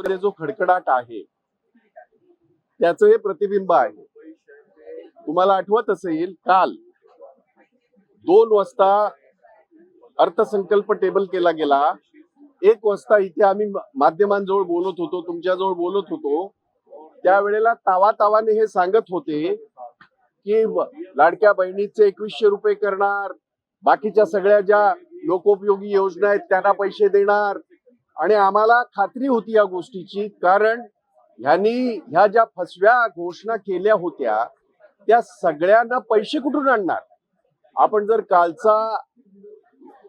मध्ये जो खडखडाट आहे त्याचं हे प्रतिबिंब आहे. तुम्हाला आठवत असेल, काल 2 वाजता अर्थसंकल्प टेबल केला गेला. 1 वाजता इथे आम्ही माध्यमांजवळ बोलत होतो, तुमच्याजवळ बोलत होतो. त्यावेळेला तावातावाने हे सांगत होते की लाडक्या बहिणीचे 2100 रुपये करणार, बाकीच्या सगळ्या ज्या लोकोपयोगी योजना आहेत त्यांना पैसे देणार. आणि आम्हाला खात्री होती या गोष्टीची, कारण ह्या ज्या फसव्या घोषणा केल्या होत्या त्या सगळ्यांना पैसे कुठून आणणार. आपण जर कालचा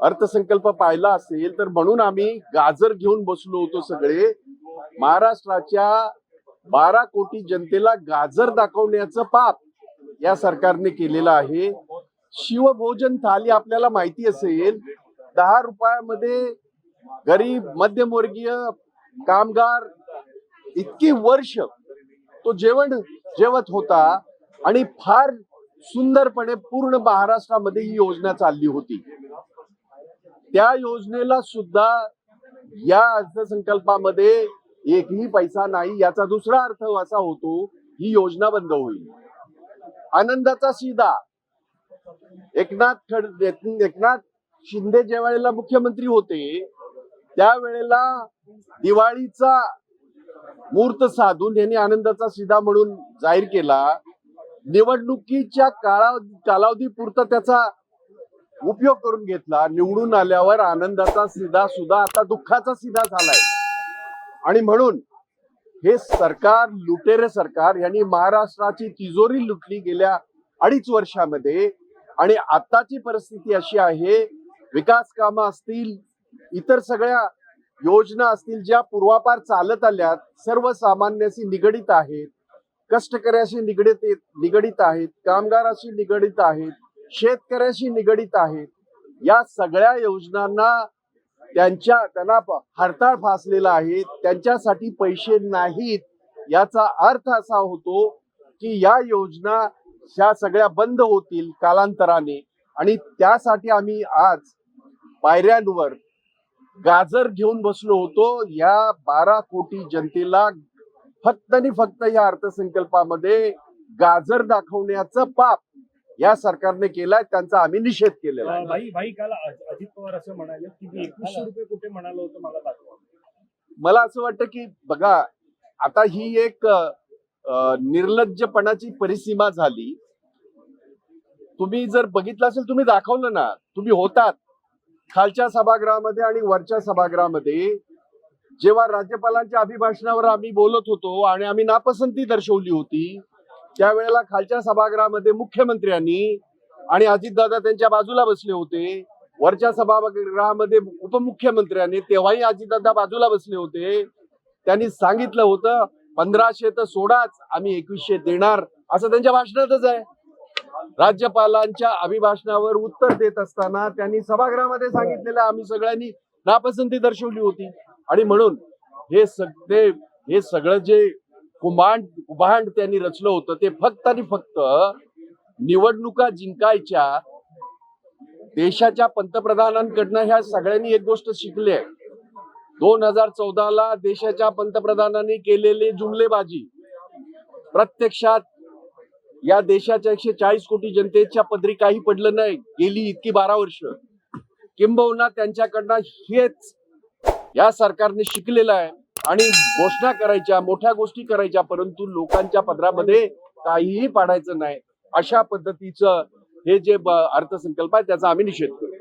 अर्थसंकल्प पाहिला असेल तर म्हणून आम्ही गाजर घेऊन बसलो होतो सगळे. महाराष्ट्राच्या 12 कोटी जनतेला गाजर दाखवण्याचं पाप या सरकारने केलेलं आहे. शिवभोजन थाली आपल्याला माहिती असेल, 10 रुपयामध्ये गरीब मध्यमवर्गीय कामगार इतकी वर्ष तो जेवण जेवत होता आणि फार सुंदरपणे पूर्ण महाराष्ट्रामध्ये ही योजना चालली होती. त्या योजनेला सुद्धा या अर्थसंकल्पामध्ये एकही पैसा नाही. याचा दुसरा अर्थ असा होतो ही योजना बंद होईल. आनंदाचा शिदा एकनाथ शिंदे ज्या वेळेला मुख्यमंत्री होते त्यावेळेला दिवाळीचा मुहूर्त साधून यांनी आनंदाचा शिदा म्हणून जाहीर केला. निवडणुकीच्या कालावधी पुरता त्याचा उपयोग करून घेतला. निवडून आल्यावर आनंदाचा शिदा सुद्धा आता दुःखाचा शिदा झालाय. आणि म्हणून हे सरकार, लुटेरे सरकार, यांनी महाराष्ट्राची तिजोरी लुटली गेल्या 2.5 वर्षामध्ये. आणि आताची परिस्थिती अशी आहे, विकास कामं असतील, इतर सगळ्या योजना असतील ज्या पूर्वापार चालत आल्यात, सर्वसामान्याशी निगडित आहेत, कष्टकऱ्याशी निगडित आहेत, कामगाराशी निगडित आहेत, शेतकऱ्याशी निगडित आहेत. या सगळ्या योजनांना त्यांना हरताळ फासलेला आहे. त्यांच्यासाठी पैसे नाहीत. याचा अर्थ असा होतो की या योजना ह्या सगळ्या बंद होतील कालांतराने. आणि त्यासाठी आम्ही आज पायऱ्यांवर गाजर घेऊन बसलो होतो. या 12 कोटी जनतेला फक्त आणि फक्त या अर्थसंकल्पामध्ये गाजर दाखवण्याचं पाप या सरकारने केलाय. त्यांचा आम्ही निषेध केलेला आहे. भाई काल अजित पवार असं म्हणाले की 2100 रुपये कुठे म्हणालो होतं मला दाखवा. मला असं वाटतं की बघा, आता ही एक निर्लज्जपणाची परिसीमा झाली. तुम्ही जर बघितलं असेल, तुम्ही दाखवलं ना, तुम्ही होतात खालच्या सभागृहामध्ये आणि वरच्या सभागृहामध्ये. जेव्हा राज्यपालांच्या अभिभाषणावर आम्ही बोलत होतो आणि आम्ही नापसंती दर्शवली होती, त्यावेळेला खालच्या सभागृहामध्ये मुख्यमंत्र्यांनी आणि अजितदादा त्यांच्या बाजूला बसले होते. वरच्या सभागृहामध्ये उपमुख्यमंत्र्यांनी, तेव्हाही अजितदादा बाजूला बसले होते. त्यांनी सांगितलं होतं 1500 तर सोडाच, आम्ही 2100 देणार, असं त्यांच्या भाषणातच आहे. राज्यपालांच्या अभिभाषणावर उत्तर देत असताना त्यांनी सभागृहामध्ये सांगितलेलं आम्ही सगळ्यांनी नापसंती दर्शवली होती. आणि म्हणून हे सगळं जे कुभांड त्यांनी रचलं होतं ते फक्त आणि फक्त निवडणुका जिंकायच्या. देशाच्या पंतप्रधानांकडनं ह्या सगळ्यांनी एक गोष्ट शिकली आहे. 2014ला देशाच्या पंतप्रधानांनी केलेली जुमलेबाजी प्रत्यक्षात या देशाच्या 140 कोटी जनतेच्या पदरी काही पडलं नाही गेली इतकी 12 वर्ष. किंबहुना त्यांच्याकडनं हेच या सरकारने शिकलेलं आहे. आणि घोषणा करायच्या, मोठ्या गोष्टी करायच्या, परंतु लोकांच्या पदरामध्ये काहीही पाडायचं नाही. अशा पद्धतीचं हे जे अर्थसंकल्प आहे त्याचा आम्ही निषेध करतो.